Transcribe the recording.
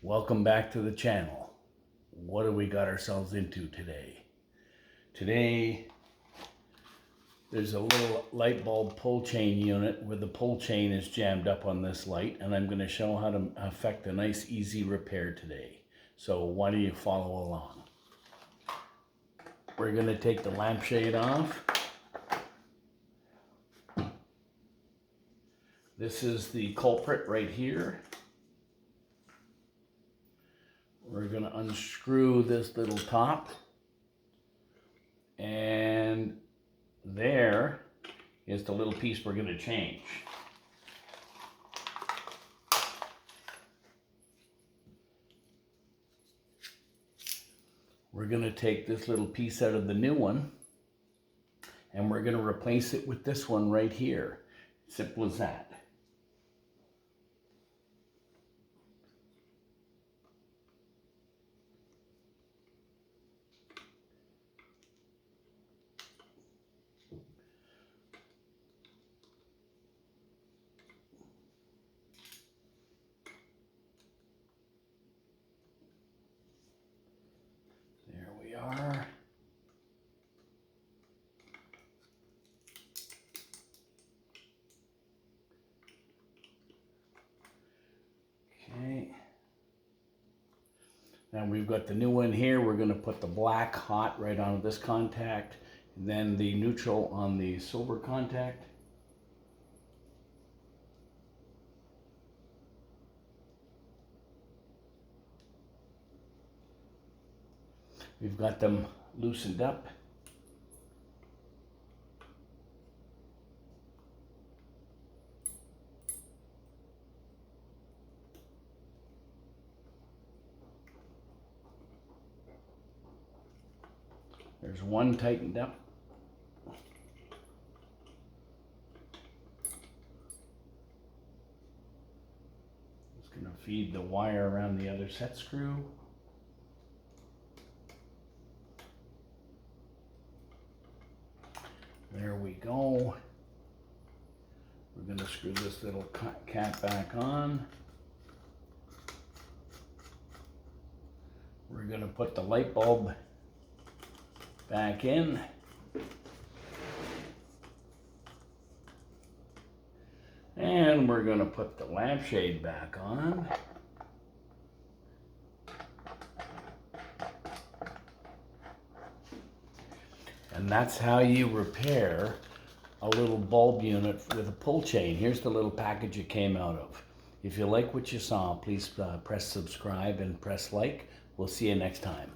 Welcome back to the channel. What have we got ourselves into today? Today, there's a little light bulb pull chain unit where the pull chain is jammed up on this light, and I'm going to show how to effect a nice easy repair today. So why don't you follow along? We're going to take the lampshade off. This is the culprit right here. We're going to unscrew this little top, and there is the little piece we're going to change. We're going to take this little piece out of the new one, and we're going to replace it with this one right here. Simple as that. There we are. Okay. Now we've got the new one here. We're going to put the black hot right onto this contact, and then the neutral on the silver contact. We've got them loosened up. There's one tightened up. Just going to feed the wire around the other set screw. There we go. We're going to screw this little cap back on. We're going to put the light bulb back in. And we're going to put the lampshade back on. And that's how you repair a little bulb unit with a pull chain. Here's the little package it came out of. If you like what you saw, please press subscribe and press like. We'll see you next time.